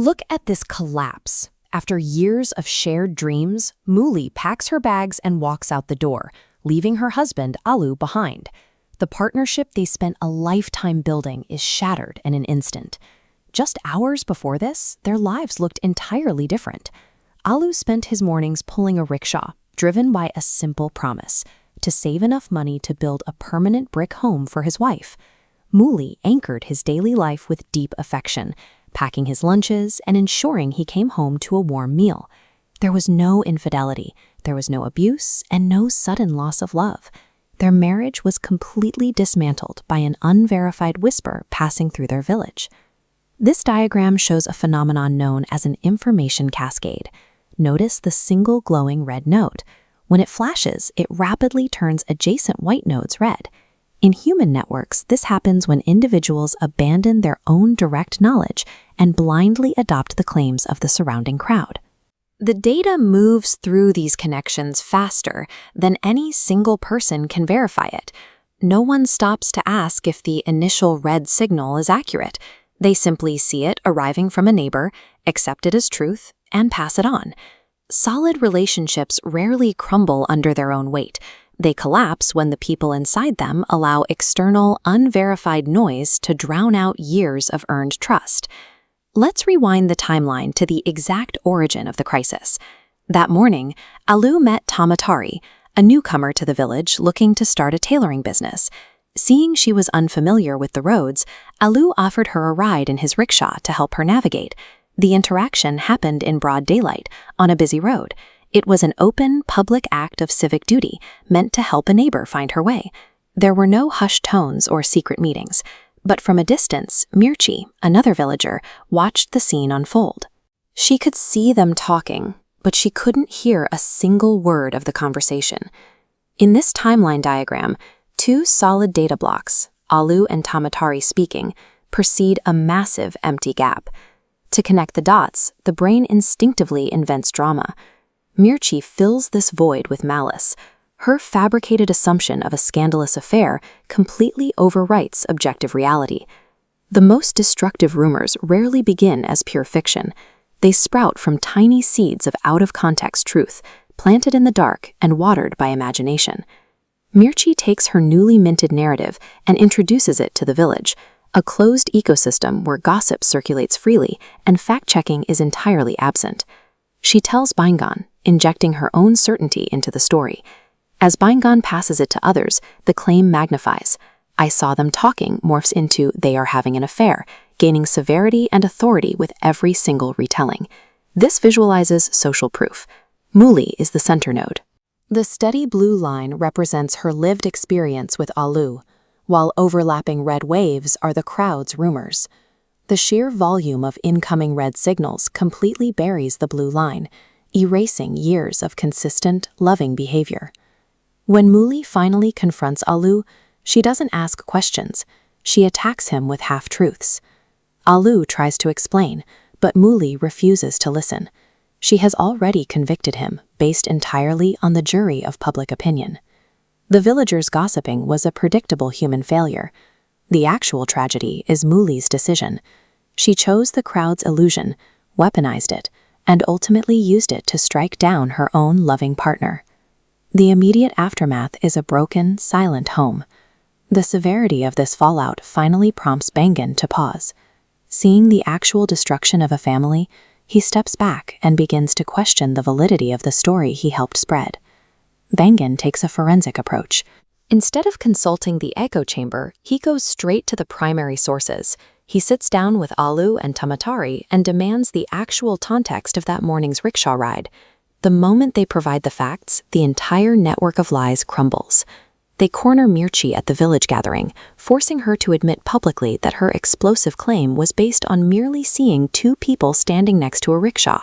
Look at this collapse. After years of shared dreams, Muli packs her bags and walks out the door, leaving her husband, Alu, behind. The partnership they spent a lifetime building is shattered in an instant. Just hours before this, their lives looked entirely different. Alu spent his mornings pulling a rickshaw, driven by a simple promise: to save enough money to build a permanent brick home for his wife. Muli anchored his daily life with deep affection, packing his lunches and ensuring he came home to a warm meal. There was no infidelity, there was no abuse, and no sudden loss of love. Their marriage was completely dismantled by an unverified whisper passing through their village. This diagram shows a phenomenon known as an information cascade. Notice the single glowing red node. When it flashes, it rapidly turns adjacent white nodes red. In human networks, this happens when individuals abandon their own direct knowledge and blindly adopt the claims of the surrounding crowd. The data moves through these connections faster than any single person can verify it. No one stops to ask if the initial red signal is accurate. They simply see it arriving from a neighbor, accept it as truth, and pass it on. Solid relationships rarely crumble under their own weight. They collapse when the people inside them allow external, unverified noise to drown out years of earned trust. Let's rewind the timeline to the exact origin of the crisis. That morning, Alu met Tamatari, a newcomer to the village looking to start a tailoring business. Seeing she was unfamiliar with the roads, Alu offered her a ride in his rickshaw to help her navigate. The interaction happened in broad daylight, on a busy road. It was an open, public act of civic duty, meant to help a neighbor find her way. There were no hushed tones or secret meetings. But from a distance, Mirchi, another villager, watched the scene unfold. She could see them talking, but she couldn't hear a single word of the conversation. In this timeline diagram, two solid data blocks, Alu and Tamatari speaking, precede a massive empty gap. To connect the dots, the brain instinctively invents drama. Mirchi fills this void with malice. Her fabricated assumption of a scandalous affair completely overwrites objective reality. The most destructive rumors rarely begin as pure fiction. They sprout from tiny seeds of out-of-context truth, planted in the dark and watered by imagination. Mirchi takes her newly minted narrative and introduces it to the village, a closed ecosystem where gossip circulates freely and fact-checking is entirely absent. She tells Baingan, injecting her own certainty into the story. As Baingan passes it to others, the claim magnifies. "I saw them talking" morphs into "they are having an affair," gaining severity and authority with every single retelling. This visualizes social proof. Muli is the center node. The steady blue line represents her lived experience with Alu, while overlapping red waves are the crowd's rumors. The sheer volume of incoming red signals completely buries the blue line, erasing years of consistent, loving behavior. When Muli finally confronts Alu, she doesn't ask questions. She attacks him with half-truths. Alu tries to explain, but Muli refuses to listen. She has already convicted him, based entirely on the jury of public opinion. The villagers' gossiping was a predictable human failure. The actual tragedy is Muli's decision. She chose the crowd's illusion, weaponized it, and ultimately used it to strike down her own loving partner. The immediate aftermath is a broken, silent home. The severity of this fallout finally prompts Baingan to pause. Seeing the actual destruction of a family, he steps back and begins to question the validity of the story he helped spread. Baingan takes a forensic approach. Instead of consulting the echo chamber, he goes straight to the primary sources. He sits down with Alu and Tamatari and demands the actual context of that morning's rickshaw ride. The moment they provide the facts, the entire network of lies crumbles. They corner Mirchi at the village gathering, forcing her to admit publicly that her explosive claim was based on merely seeing two people standing next to a rickshaw.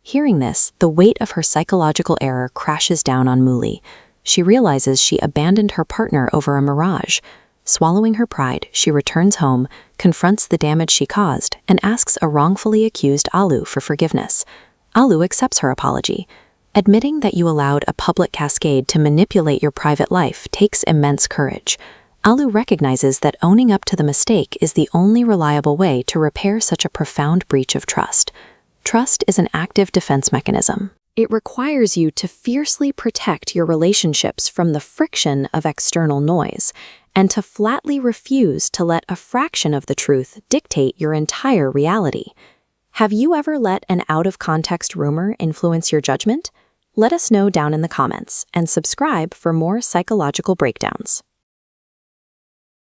Hearing this, the weight of her psychological error crashes down on Muli. She realizes she abandoned her partner over a mirage. Swallowing her pride, she returns home, confronts the damage she caused, and asks a wrongfully accused Alu for forgiveness. Alu accepts her apology. Admitting that you allowed a public cascade to manipulate your private life takes immense courage. Alu recognizes that owning up to the mistake is the only reliable way to repair such a profound breach of trust. Trust is an active defense mechanism. It requires you to fiercely protect your relationships from the friction of external noise, and to flatly refuse to let a fraction of the truth dictate your entire reality. Have you ever let an out-of-context rumor influence your judgment? Let us know down in the comments, and subscribe for more psychological breakdowns.